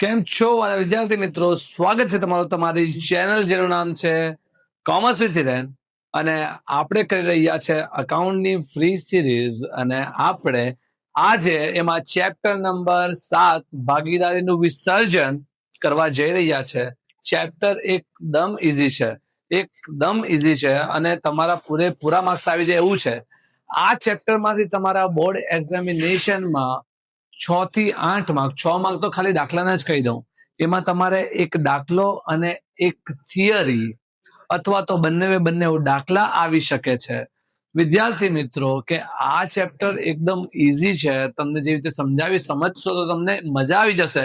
કેમ છો મારા વિદ્યાર્થી મિત્રો? સ્વાગત છે તમારું તમારી ચેનલ જેનું નામ છે કોમર્સ વિથ હિરેન અને આપણે કરી રહ્યા છે અકાઉન્ટની ફ્રી સિરીઝ અને આપણે આજે એમાં ચેપ્ટર નંબર 7 ભાગીદારીનું વિસર્જન કરવા જઈ રહ્યા છે. ચેપ્ટર એકદમ ઇઝી છે અને તમારા પૂરેપૂરા માર્ક્સ આવી જાય એવું છે. આ ચેપ્ટરમાંથી તમારા બોર્ડ એક્ઝામિનેશનમાં 6 થી 8 માર્ક, 6 માર્ક તો ખાલી દાખલાના જ કહી દઉં. એમાં તમારે એક દાખલો અને એક થિયરી અથવા તો બંને દાખલા આવી શકે છે. વિદ્યાર્થી મિત્રો કે આ ચેપ્ટર એકદમ ઇઝી છે. તમને જે રીતે સમજશો તો તમને મજા આવી જશે.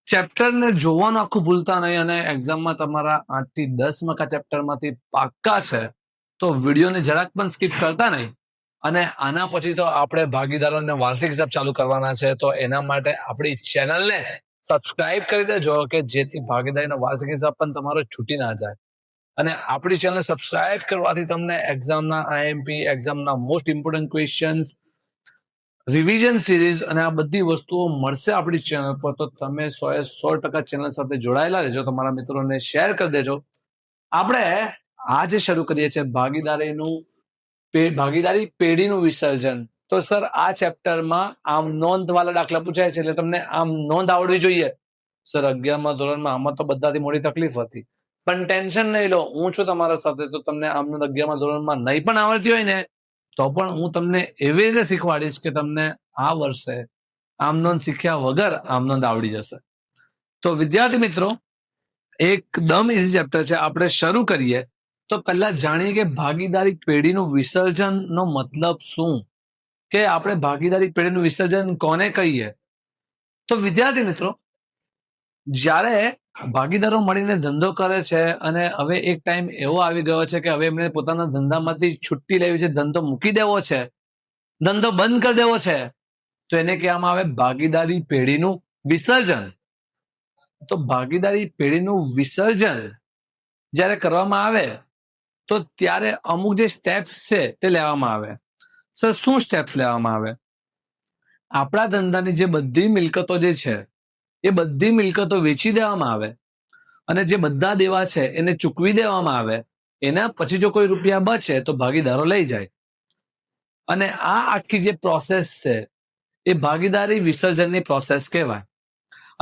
ચેપ્ટરને જોવાનું આખું ભૂલતા નહીં અને એક્ઝામમાં તમારા 8 થી 10 માર્ક આ ચેપ્ટરમાંથી પાક્કા છે. તો વિડીયોને જરાક પણ સ્કીપ કરતા નહીં. અને આના પછી તો આપણે ભાગીદારોને વાર્ષિક હિસાબ ચાલુ કરવાના છે. તો એના માટે આપણી ચેનલને સબસ્ક્રાઇબ કરી દેજો કે જેથી ભાગીદારીનો વાર્ષિક હિસાબ પણ તમારો છૂટી ના જાય. અને આપણી ચેનલ સબસ્ક્રાઇબ કરવાથી તમને એક્ઝામના આઈએમપી, એક્ઝામના most important questions, revision series અને આ બધી વસ્તુઓ મળશે આપણી ચેનલ પર. તો તમે 100% ચેનલ સાથે જોડાયેલા રહેજો, તમારા મિત્રોને શેર કરી દેજો. આપણે આજે શરૂ કરીએ છીએ ભાગીદારી પેઢીનું વિસર્જન. તો સર આ ચેપ્ટરમાં આમ નોંધ વાળા દાખલા પૂછાય છે એટલે તમને આમ નોંધ આવડવી જોઈએ. સર 11મા ધોરણમાં આમાં તો બધાથી મોટી તકલીફ હતી, પણ ટેન્શન નહીં લો, હું છું તમારા સાથે. તો તમને આમ નોંધ 11મા ધોરણમાં નહીં પણ આવડતી હોય ને તો પણ હું તમને એવી રીતે શીખવાડીશ કે તમને આ વર્ષે આમ નોંધ શીખ્યા વગર આમ નોંધ આવડી જશે. તો વિદ્યાર્થી મિત્રો એકદમ ઇઝી ચેપ્ટર છે. આપણે શરૂ કરીએ તો પહેલા જાણીએ કે ભાગીદારી પેઢીનું વિસર્જનનો મતલબ શું, કે આપણે ભાગીદારી પેઢીનું વિસર્જન કોને કહીએ. તો વિદ્યાર્થી મિત્રો, જ્યારે ભાગીદારો મળીને ધંધો કરે છે અને હવે એક ટાઈમ એવો આવી ગયો છે કે હવે એમણે પોતાના ધંધામાંથી છુટ્ટી લેવી છે, ધંધો મૂકી દેવો છે, ધંધો બંધ કરી દેવો છે, તો એને કહેવામાં આવે ભાગીદારી પેઢીનું વિસર્જન. તો ભાગીદારી પેઢીનું વિસર્જન જ્યારે કરવામાં આવે તો ત્યારે અમુક જે સ્ટેપ્સ છે તે લેવામાં આવે. સર શું સ્ટેપ્સ લેવામાં આવે? આપણા ધંધાની જે બધી મિલકતો જે છે એ બધી મિલકતો વેચી દેવામાં આવે અને જે બધા દેવા છે એને ચૂકવી દેવામાં આવે. એના પછી જો કોઈ રૂપિયા બચે તો ભાગીદારો લઈ જાય. અને આ આખી જે પ્રોસેસ છે એ ભાગીદારી વિસર્જનની પ્રોસેસ કહેવાય.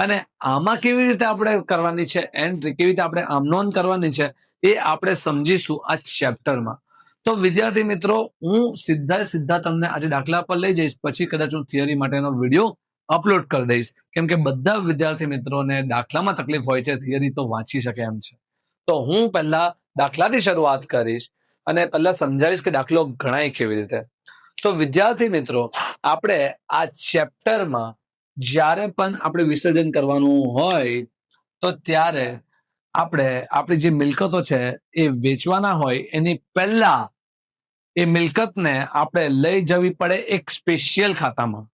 અને આમાં કેવી રીતે આપણે કરવાની છે એન્ટ્રી, કેવી રીતે આપણે આમ નોંધ કરવાની છે એ આપણે સમજીશું આ ચેપ્ટરમાં. તો વિદ્યાર્થી મિત્રો, હું સીધા તમને આજે દાખલા પર લઈ જઈશ, પછી કદાચ હું થિયરી માટેનો વિડીયો અપલોડ કરી દઈશ, કેમ કે બધા વિદ્યાર્થી મિત્રોને દાખલામાં તકલીફ હોય છે, થિયરી તો વાંચી શકે એમ છે. તો હું પહેલા દાખલાથી શરૂઆત કરીશ અને પહેલા સમજાવીશ કે દાખલો ગણાય કેવી રીતે. તો વિદ્યાર્થી મિત્રો, આપણે આ ચેપ્ટરમાં જ્યારે પણ આપણે વિસર્જન કરવાનું હોય તો ત્યારે આપણે આપણી જે મિલકતો છે એ વેચવાના હોય એની પહેલા એ મિલકતને આપણે લઈ જવી પડે એક સ્પેશિયલ ખાતામાં.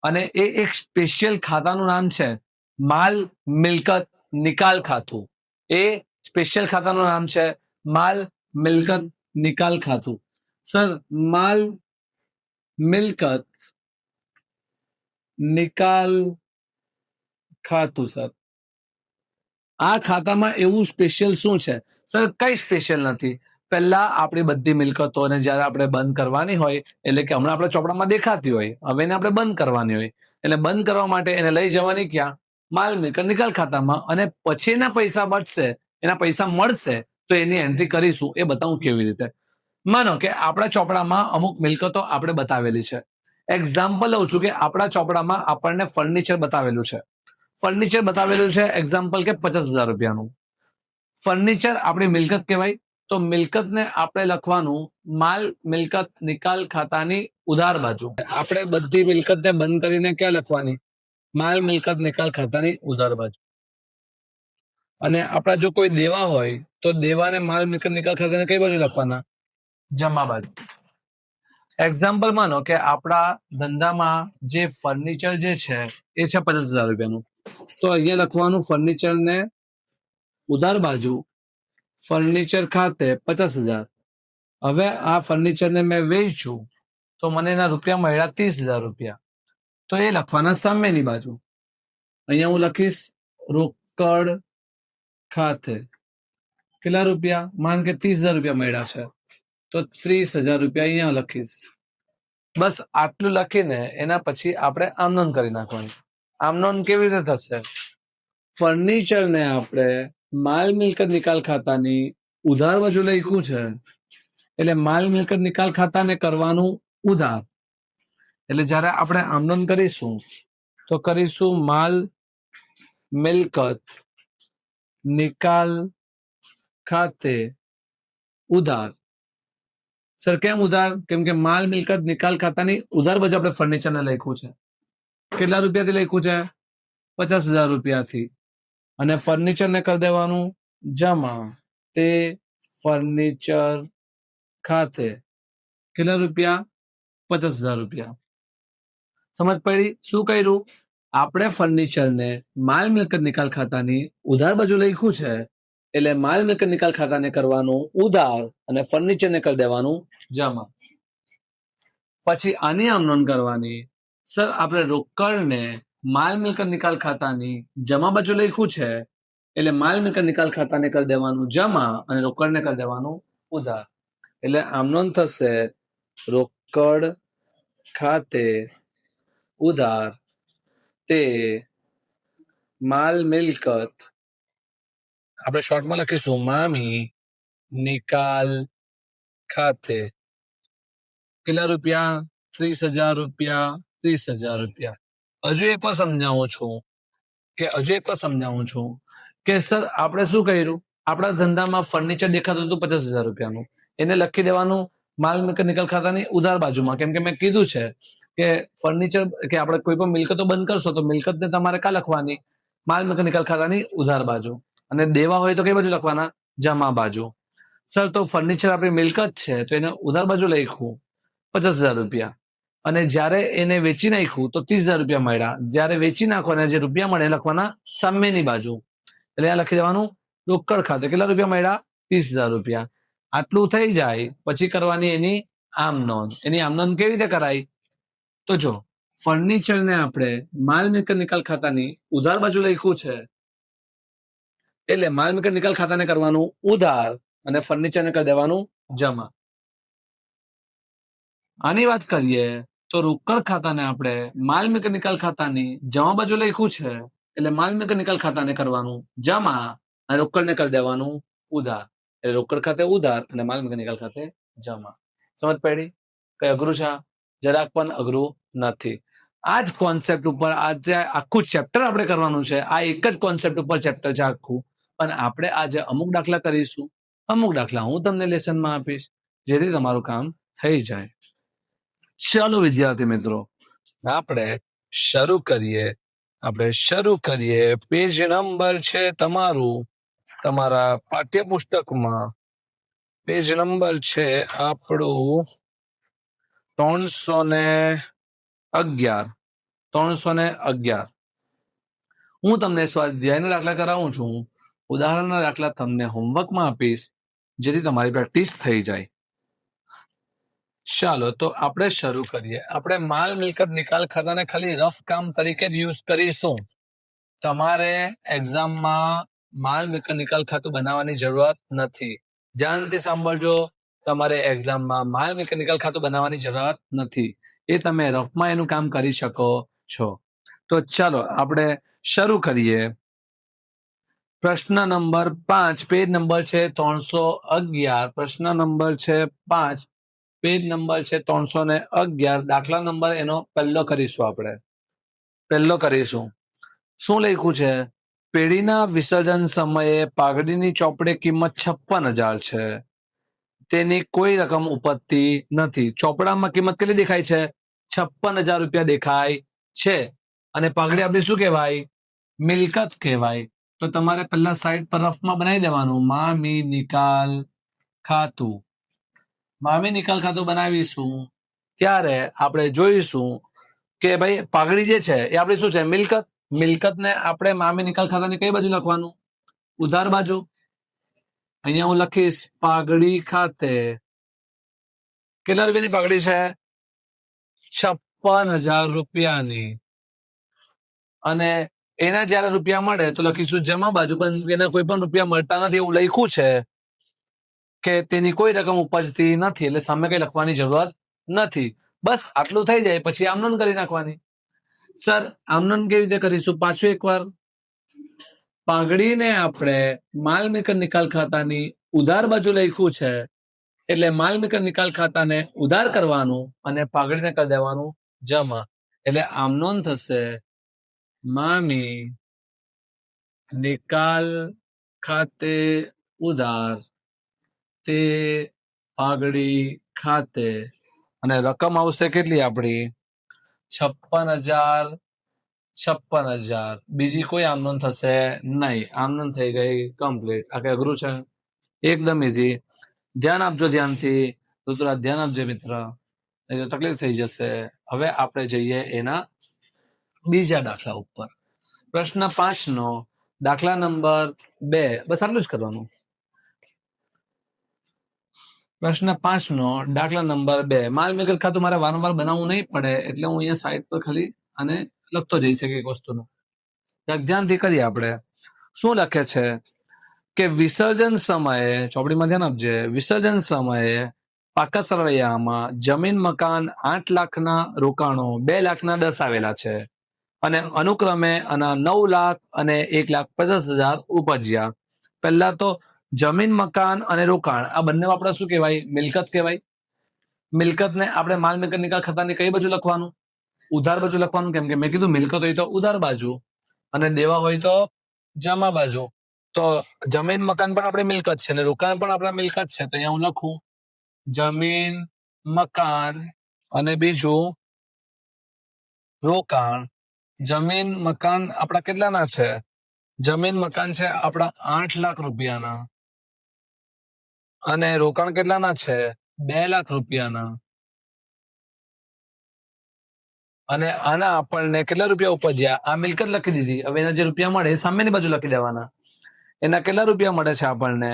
અને એ એક સ્પેશિયલ ખાતાનું નામ છે માલ મિલકત નિકાલ ખાતું. એ સ્પેશિયલ ખાતાનું નામ છે માલ મિલકત નિકાલ ખાતું. સર, માલ મિલકત નિકાલ ખાતું. સર, આ ખાતામાં એવું સ્પેશિયલ શું છે? સર, કઈ સ્પેશિયલ નથી. પહેલા આપણી બધી મિલકતોને જ્યારે આપણે બંધ કરવાની હોય, એટલે કે હમણાં આપણે ચોપડામાં દેખાતી હોય, હવે એને આપણે બંધ કરવાની હોય, એટલે બંધ કરવા માટે એને લઈ જવાની ક્યાં? માલ મિલકત નિકાલ ખાતામાં. અને પછી એના પૈસા બચશે, એના પૈસા મળશે તો એની એન્ટ્રી કરીશું. એ બતાવું કેવી રીતે. માનો કે આપણા ચોપડામાં અમુક મિલકતો આપણે બતાવેલી છે. એક્ઝામ્પલ લઉં છું કે આપણા ચોપડામાં આપણને ફર્નિચર બતાવેલું છે. ફર્નિચર બતાવેલું છે એક્ઝામ્પલ કે 50,000 રૂપિયાનું. ફર્નિચર આપણી મિલકત કહેવાય. તો મિલકતને આપણે લખવાનું માલ મિલકત નિકાલ ખાતાની ઉધાર બાજુ. આપણે બધી મિલકતને બંધ કરીને ક્યાં લખવાની? માલ મિલકત નિકાલ ખાતાની ઉધાર બાજુ. અને આપણા જો કોઈ દેવા હોય તો દેવાને માલ મિલકત નિકાલ ખાતાને કઈ બાજુ લખવાના? જમા બાજુ. એક્ઝામ્પલ માનો કે આપણા ધંધામાં જે ફર્નિચર જે છે એ છે 50,000 રૂપિયાનું. તો અહીંયા લખવાનું ફર્નિચરને ઉધાર બાજુ, ફર્નિચર ખાતે 50,000. હવે આ ફર્નિચરને મેં વેચ્યું તો મને એના રૂપિયા મળ્યા 30,000 રૂપિયા. તો એ લખવાના સામેની બાજુ. અહીંયા હું લખીશ રોકડ ખાતે કેટલા રૂપિયા? માન કે 30,000 રૂપિયા મળ્યા છે, તો 30,000 રૂપિયા અહીંયા લખીશ. બસ આટલું લખીને એના પછી આપણે આમ નોંધ કરી નાખવાની. આમ નોંધ કેવી રીતે થશે? ફર્નિચરને આપણે માલ મિલકત નિકાલ ખાતાની ઉધાર બાજુ લખ્યું છે, એટલે માલ મિલકત નિકાલ ખાતાને કરવાનું ઉધાર. એટલે જ્યારે આપણે આમ નોંધ કરીશું તો કરીશું માલ મિલકત નિકાલ ખાતે ઉધાર. સર કેમ ઉધાર? કેમ કે માલ મિલકત નિકાલ ખાતાની ઉધાર બાજુ આપણે ફર્નિચરને લખ્યું છે. કેટલા રૂપિયાથી લખ્યું છે? 50,000 રૂપિયાથી. અને ફર્નિચરને કરી દેવાનું જમા. તે ફર્નિચર ખાતે કેટલા રૂપિયા? 50,000 રૂપિયા. સમજ પડી? શું કર્યું? આપણે ફર્નિચરને માલ મિલકત નિકાલ ખાતાની ઉધાર બાજુ લખ્યું છે, એટલે માલ મિલકત નિકાલ ખાતાને કરવાનું ઉધાર અને ફર્નિચરને કરી દેવાનું જમા. પછી આની આમ નોંધ કરવાની. સર આપણે રોકડને માલ મિલકત નિકાલ ખાતાની જમા બાજુ લખ્યું છે, એટલે માલ મિલકત નિકાલ ખાતાને કરી દેવાનું જમા અને રોકડને કરી દેવાનું ઉધાર. એટલે આમ નોંધ થશે રોકડ ખાતે ઉધાર તે માલ મિલકત, આપણે શોર્ટમાં લખીશું મામી નિકાલ ખાતે કેટલા રૂપિયા? 30,000 રૂપિયા. 30,000 રૂપિયા. હજુ એક વાર સમજાવું છું કે સર આપણે શું કર્યું? આપણા ધંધામાં ફર્નિચર દેખાતું હતું 50,000 રૂપિયાનું, એને લખી દેવાનું માલ મિલકત નિકાલ ખાતાની ઉધાર બાજુમાં. કેમ કે મેં કીધું છે કે ફર્નિચર કે આપણે કોઈ પણ મિલકતો બંધ કરશો તો મિલકતને તમારે કા લખવાની? માલ મિલકત નિકાલ ખાતાની ઉધાર બાજુ. અને દેવા હોય તો કઈ બાજુ લખવાના? જમા બાજુ. સર તો ફર્નિચર આપણી મિલકત છે, તો એને ઉધાર બાજુ લખ્યું 50,000 રૂપિયા. અને જ્યારે એને વેચી નાખ્યું તો 30,000 રૂપિયા મળ્યા. જ્યારે વેચી નાખો અને જે રૂપિયા મળે લખવાના સામેની બાજુ. એટલે આ લખી દેવાનું રોકડ ખાતે કેટલા રૂપિયા મળ્યા? 30,000 રૂપિયા. આટલું થઈ જાય પછી કરવાની એની આમ નોંધ. એની આમ નોંધ કેવી રીતે કરાય? તો જો ફર્નિચરને આપણે માલ મિલકત નિકાલ ખાતાની ઉધાર બાજુ લખ્યું છે, એટલે માલ મિલકત નિકાલ ખાતાને કરવાનું ઉધાર અને ફર્નિચરને કરી દેવાનું જમા. આની વાત કરીએ તો રોકડ ખાતાને આપણે માલ મિલકત નિકાલ ખાતાની જમા બાજુ લખ્યું છે, એટલે માલ મિલકત નિકાલ ખાતાને કરવાનું જમા અને રોકડને કરી દેવાનું ઉધાર. એટલે રોકડ ખાતે ઉધાર અને માલ મિલકત નિકાલ ખાતે જમા. સમજ પડી? કઈ અઘરું છે? જરાક પણ અઘરું નથી. આ જ કોન્સેપ્ટ ઉપર આજે આખું ચેપ્ટર આપણે કરવાનું છે. આ એક જ કોન્સેપ્ટ ઉપર ચેપ્ટર છે આખું. પણ આપણે આજે અમુક દાખલા કરીશું, અમુક દાખલા હું તમને લેસનમાં આપીશ, જેથી તમારું કામ થઈ જાય. ચાલો વિદ્યાર્થી મિત્રો, આપણે શરૂ કરીએ. પેજ નંબર છે તમારા પાઠ્યપુસ્તકમાં પેજ નંબર છે આપણું 311. હું તમને સ્વાધ્યાયના દાખલા કરાવું છું. ઉદાહરણના દાખલા તમને હોમવર્કમાં આપીશ, જેથી તમારી પ્રેક્ટિસ થઈ જાય. ચાલો તો આપણે શરૂ કરીએ. આપણે માલ મિલકત નિકાલ ખાતાને ખાલી રફ કામ તરીકે જ યુઝ કરીશું. તમારે એક્ઝામમાં માલ મિલકત નિકાલ ખાતું બનાવવાની જરૂરત નથી. ધ્યાનથી સાંભળજો, તમારે એક્ઝામમાં માલ મિલકત નિકાલ ખાતું બનાવવાની જરૂરત નથી. એ તમે રફમાં એનું કામ કરી શકો છો. તો ચાલો આપણે શરૂ કરીએ. પ્રશ્ન નંબર 5, પેજ નંબર છે 311. પ્રશ્ન નંબર છે 5, પેજ નંબર છે 311. દાખલા નંબર એનો પહેલો કરીશું. શું લખ્યું છે? પેઢીના વિસર્જન સમયે પાઘડીની ચોપડે કિંમત 56,000 છે. તેની કોઈ રકમ ઉપજતી નથી. ચોપડામાં કિંમત કેટલી દેખાય છે? 56,000 રૂપિયા દેખાય છે. અને પાઘડી આપણી શું કહેવાય? મિલકત કહેવાય. તો તમારે પહેલા સાઈડ પર રફમાં બનાવી દેવાનું મામી નિકાલ ખાતું. મામી નિકાલ ખાતું બનાવીશું ત્યારે આપણે જોઈશું કે ભાઈ પાઘડી જે છે એ આપણી શું છે? મિલકત. મિલકતને આપણે મામી નિકાલ ખાતાની કઈ બાજુ લખવાનું? ઉધાર બાજુ. અહીંયા હું લખીશ પાઘડી ખાતે કેટલા રૂપિયાની પાઘડી છે? 56,000 રૂપિયાની. અને એના જયારે રૂપિયા મળે તો લખીશું જમા બાજુ, પણ એના કોઈ પણ રૂપિયા મળતા નથી એવું લખ્યું છે કે તેની કોઈ રકમ ઉપજતી નથી, એટલે સામે કઈ લખવાની જરૂરત નથી. બસ આટલું થઈ જાય પછી આમનોન કરી નાખવાની. સર આમનોન કેવી રીતે કરીશું? પાછું એકવાર પાઘડીને આપણે માલ મિલકત નિકાલ ખાતાની ઉધાર બાજુ લખ્યું છે, એટલે માલ મિલકત નિકાલ ખાતાને ઉધાર કરવાનું અને પાઘડીને કરી દેવાનું જમા. એટલે આમનોન થશે મામી નિકાલ ખાતે ઉધાર તે પાઘડી ખાતે, અને રકમ આવશે કેટલી આપણી? 56,000. બીજી કોઈ આમનોન થશે નહીં. આમનોન થઈ ગઈ કમ્પ્લીટ. આ કઈ અઘરું છે? એકદમ ઇઝી. ધ્યાન આપજો, ધ્યાનથી તો થોડા ધ્યાન આપજો મિત્ર, નહીં તો તકલીફ થઈ જશે. હવે આપણે જઈએ એના બીજા દાખલા ઉપર. પ્રશ્ન 5 નો દાખલા નંબર 2. બસ આટલું જ કરવાનું. પ્રશ્ન 5 નો દાખલા નંબર 2. માલ મિલકત ખાતું મારે વારંવાર બનાવવું નહીં પડે, એટલે હું અહીંયા સાઈડ પર ખાલી અને લખતો જઈ શકે એક વસ્તુનું. ધ્યાનથી કરીએ આપણે. શું લખે છે કે વિસર્જન સમયે, ચોપડીમાં ધ્યાન આપજે, વિસર્જન સમયે પાકા સરવૈયામાં જમીન મકાન 8 લાખના રોકાણો 2 લાખના દર્શાવેલા છે, અને અનુક્રમે આના 9 લાખ અને 1,50,000 ઉપજ્યા. પહેલા તો જમીન મકાન અને રોકાણ આ બંને આપણે શું કહેવાય? મિલકત કહેવાય. મિલકતને આપણે માલ મિલકત નિકાલ ખાતાની કઈ બાજુ લખવાનું? ઉધાર બાજુ લખવાનું. કેમ કે મેં કીધું મિલકત હોય તો ઉધાર બાજુ અને દેવા હોય તો જમા બાજુ. તો જમીન મકાન પણ આપણે મિલકત છે અને રોકાણ પણ આપણા મિલકત છે, તો અહીંયા હું લખું જમીન મકાન અને બીજું રોકાણ. જમીન મકાન આપણા કેટલાના છે? જમીન મકાન છે આપણા 8 લાખ રૂપિયાના, અને રોકાણ કેટલાના છે? 2 લાખ રૂપિયાના. અને આના આપણને કેટલા રૂપિયા ઉપજ્યા? આ મિલકત લખી દીધી. હવે એના જે રૂપિયા મળે એ સામેની બાજુ લખી દેવાના. એના કેટલા રૂપિયા મળે છે આપણને?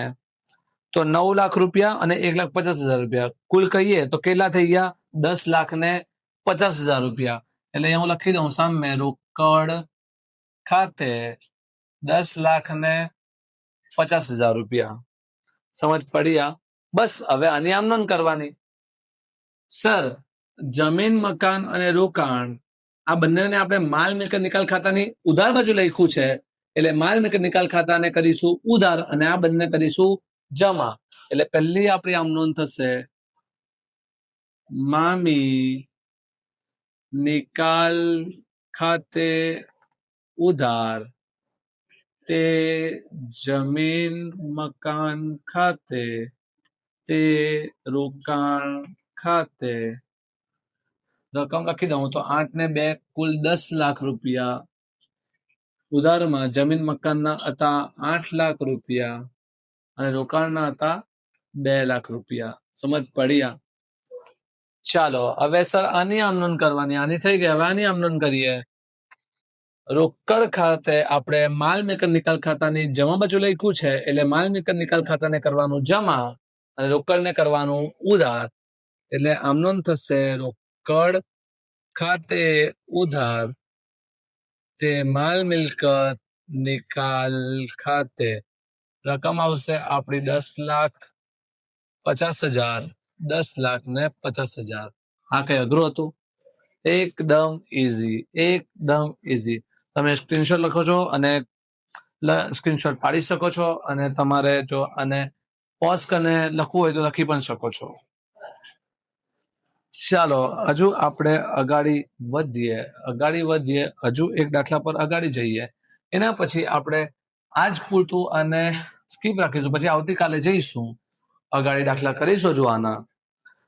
તો 9 લાખ રૂપિયા અને 1,50,000 રૂપિયા. કુલ કહીએ તો કેટલા થઈ ગયા? 10,50,000 રૂપિયા. એટલે અહીંયા હું લખી દઉં સામે રોકડ ખાતે 10,50,000 રૂપિયા. સમજ પડી? બસ હવે આની આમનોન કરવાની. સર જમીન મકાન અને રોકાણ આ બંનેને આપણે માલ મિલકત નિકાલ ખાતાની ઉધાર બાજુ લખ્યું છે, એટલે માલ મિલકત નિકાલ ખાતાને કરીશું ઉધાર અને આ બંને કરીશું જમા. એટલે પહેલી આપણી આમનોન થશે મામી નિકાલ ખાતે ઉધાર તે જમીન મકાન ખાતે તે રોકાણ ખાતે. રકમ લખી દઉં તો 8 ને 2 કુલ 10 લાખ રૂપિયા. ઉધારમાં જમીન મકાનના હતા 8 લાખ રૂપિયા અને રોકાણના હતા 2 લાખ રૂપિયા. સમજ પડી? ચાલો હવે સર આની આમનોન કરવાની. આની થઈ ગઈ. હવે આની આમનોન કરીએ. રોકડ ખાતે આપણે માલ મિલકત નિકાલ ખાતાની જમા બાજુ લખ્યું છે, એટલે માલ મિલકત નિકાલ ખાતાને કરવાનું જમા અને રોકડને કરવાનું ઉધાર. એટલે આમનોન થશે રોકડ ખાતે ઉધાર તે માલ મિલકત નિકાલ ખાતે. રકમ આવશે આપણી 10,50,000. 10,50,000. આ કઈ અઘરું હતું? એકદમ ઇઝી, એકદમ ઇઝી. તમે સ્ક્રીનશોટ લખો છો અને સ્ક્રીનશોટ પાડી શકો છો, અને તમારે જો આને પોઝ કરીને લખવું હોય તો લખી પણ શકો છો. ચાલો હજુ આપણે અગાડી વધીએ. હજુ એક દાખલા પર અગાડી જઈએ. એના પછી આપણે આજ પૂરતું અને સ્કીપ રાખીશું. પછી આવતીકાલે જઈશું, અગાડી દાખલા કરીશું જો આના.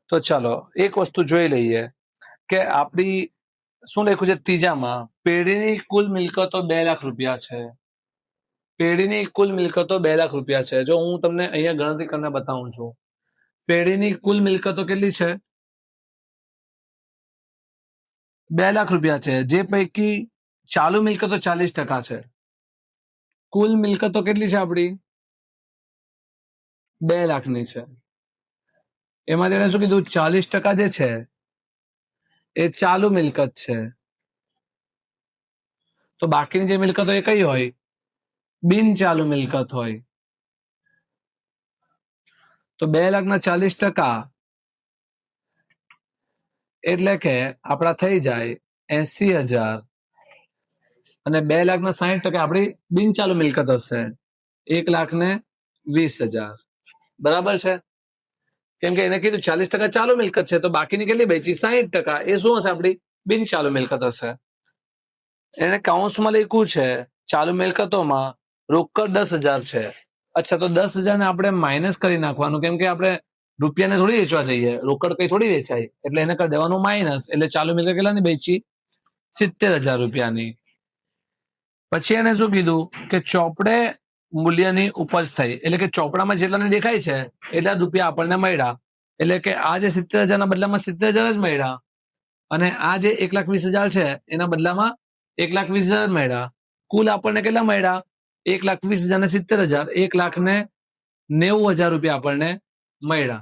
તો ચાલો એક વસ્તુ જોઈ લઈએ કે આપણી શું લખ્યું છે ત્રીજામાં. પેઢીની કુલ મિલકતો 2 લાખ રૂપિયા છે. પેઢીની કુલ મિલકતો 2 લાખ રૂપિયા છે. જો હું તમને અહીંયા ગણતરી કરીને બતાવું છું. પેઢીની કુલ મિલકતો કેટલી છે? 2 લાખ રૂપિયા છે, જે પૈકી ચાલુ મિલકતો 40% છે. કુલ મિલકતો કેટલી છે આપણી? 2 લાખની છે. એમાં તેને શું કીધું? 40% જે છે એ ચાલુ મિલકત છે. તો બાકીની જે મિલકત હોય એ કઈ હોય? બિન ચાલુ મિલકત હોય. તો 2,40,000 એટલે કે આપણા થઈ જાય 80,000 અને 2,60,000 આપણી બિન ચાલુ મિલકત હશે 1,20,000. બરાબર છે? કેમ કે એને કીધું 40% ચાલુ મિલકત છે, તો બાકીની કેટલી બચી? 60%. એ શું હશે? આપણી બિન ચાલુ મિલકત હશે. એને કાઉન્સમાં લખ્યું છે ચાલુ મિલકતોમાં રોકડ 10,000 છે. અચ્છા, તો 10,000 ને આપણે માઇનસ કરી નાખવાનું, કેમ કે આપણે રૂપિયાને થોડી વેચવા જઈએ, રોકડ કઈ થોડી વેચાય, એટલે એને કરી દેવાનું માઇનસ. એટલે ચાલુ મિલકત કેટલાની બેચી? 70,000 રૂપિયાની. પછી એને શું કીધું કે ચોપડે મૂલ્યની ઉપજ થઈ, એટલે કે ચોપડામાં જેટલાને દેખાય છે એટલા રૂપિયા આપણને મળ્યા. એટલે કે આ જે 70,000 ના બદલામાં 70,000 જ મળ્યા, અને આ જે 1,20,000 છે એના બદલામાં 1,20,000 મળ્યા. કુલ આપણને કેટલા મળ્યા? 1,20,000 ને 70,000, 1,90,000 રૂપિયા આપણને મળ્યા.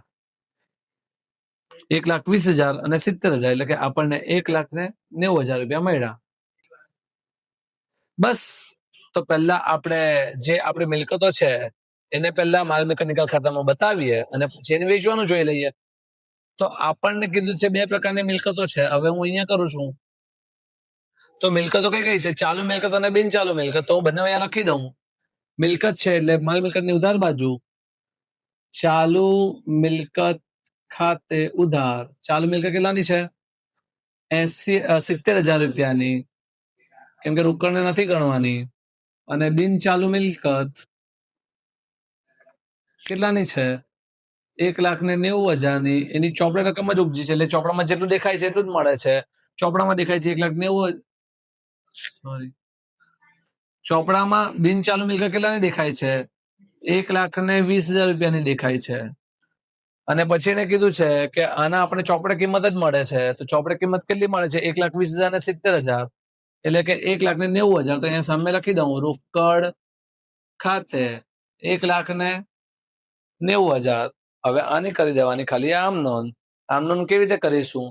1,20,000 અને 70,000 એટલે કે આપણને 1,90,000 રૂપિયા મળ્યા. બસ. તો પહેલા આપણે જે આપણી મિલકતો છે એને પહેલા માલ મિલકત નિકાલ ખાતામાં બતાવીએ અને પછી એને વેચવાનું જોઈ લઈએ. તો આપણને કીધું છે 2 પ્રકારની મિલકતો છે. હવે હું અહીંયા કરું છું. તો મિલકતો કઈ કઈ છે? ચાલુ મિલકત અને બિન ચાલુ મિલકત. તો હું બંને અહીંયા લખી દઉં. મિલકત છે એટલે માલ મિલકતની ઉધાર બાજુ, ચાલુ મિલકત ખાતે ઉધાર. ચાલુ મિલકત કેટલાની છે? 70,000 રૂપિયાની, કેમ કે રોકડને નથી ગણવાની. અને બિન ચાલુ મિલકત કેટલાની છે? 1,90,000ની. એની ચોપડે રકમ જ ઉપજી છે, એટલે ચોપડામાં જેટલું દેખાય છે એટલું જ મળે છે. ચોપડામાં દેખાય છે 1,90,000. સોરી, ચોપડામાં બિન ચાલુ મિલકત કેટલાની દેખાય છે? 1,20,000 રૂપિયાની દેખાય છે. અને પછી એને કીધું છે કે આના આપણે ચોપડે કિંમત જ મળે છે. તો ચોપડે કિંમત કેટલી મળે છે? 1,20,000 ને 70,000, એટલે કે 1,90,000. તો અહીંયા સામે લખી દઉં, રોકડ ખાતે 1,90,000. હવે આની કરી દેવાની ખાલી આમ નોંધ. આમ નોંધ કેવી રીતે કરીશું?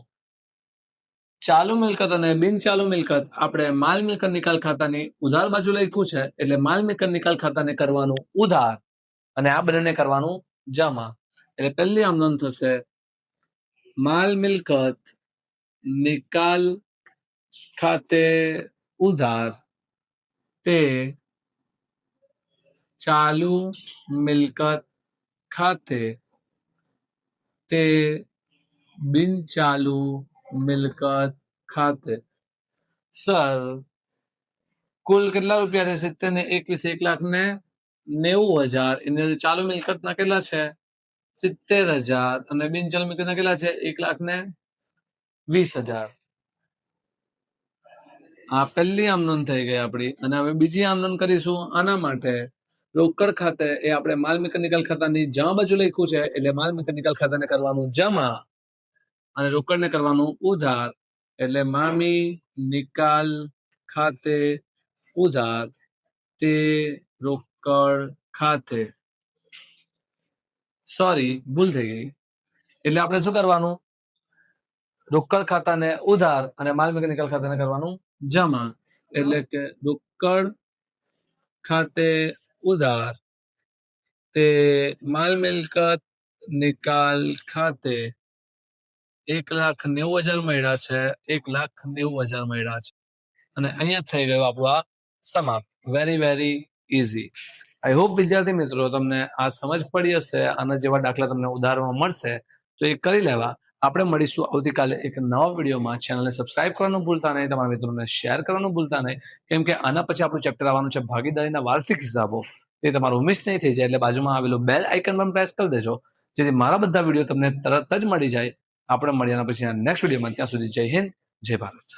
ચાલુ મિલકત અને બિન ચાલુ મિલકત આપણે માલ મિલકત નિકાલ ખાતાની ઉધાર બાજુ લખ્યું છે, એટલે માલ મિલકત નિકાલ ખાતાને કરવાનું ઉધાર અને આ બંનેને કરવાનું જમા. એટલે પહેલી આમ નોંધ થશે, માલ મિલકત નિકાલ ખાતે ઉધાર તે ચાલુ મિલકત ખાતે તે બિન ચાલુ મિલકત ખાતે. સર, કુલ કેટલા રૂપિયા રહેશે? 70 ને 21, 1,90,000. એની ચાલુ મિલકતના કેટલા છે? 70,000. અને બિન ચાલુ મિલકતના કેટલા છે? 1,20,000. આ પહેલી આમ નોંધ થઈ ગઈ આપણી. અને હવે બીજી આમ નોંધ કરીશું. આના માટે રોકડ ખાતે એ આપણે માલ મિલકત નિકાલ ખાતાની જમા બાજુ લખ્યું છે, એટલે માલ મિલકત નિકાલ ખાતાને કરવાનું જમા અને રોકડને કરવાનું ઉધાર. એટલે મામી નિકાલ ખાતે ઉધાર તે રોકડ ખાતે. સોરી, ભૂલ થઈ ગઈ. એટલે આપણે શું કરવાનું? રોકડ ખાતાને ઉધાર અને માલ મિલકત નિકાલ ખાતાને કરવાનું જમા. એટલે કે રોકડ ખાતે ઉધાર તે માલ મિલકત નિકાલ ખાતે 1,90,000 મળ્યા છે. 1,90,000 મળ્યા છે. અને અહીંયા થઈ ગયું આપણું આ સમાપ્ત. Very very easy. I hope વિદ્યાર્થી મિત્રો તમને આ સમજ પડી હશે. આના જેવા દાખલા તમને ઉદાહરણમાં મળશે તો એ કરી લેવા. આપણે મળીશું આવતીકાલે એક નવા વિડીયોમાં. ચેનલને સબસ્ક્રાઇબ કરવાનું ભૂલતા નહીં, તમારા મિત્રોને શેર કરવાનું ભૂલતા નહીં, કેમ કે આના પછી આપણું ચેપ્ટર આવવાનું છે ભાગીદારીના વાર્ષિક હિસાબો. તે તમારું મિસ નહીં થઈ જાય, એટલે બાજુમાં આવેલું બેલ આઇકન પણ પ્રેસ કરી દેજો, જેથી મારા બધા વિડીયો તમને તરત જ મળી જાય. આપણે મળ્યાના પછી નેક્સ્ટ વિડીયોમાં. ત્યાં સુધી જય હિન્દ, જય ભારત.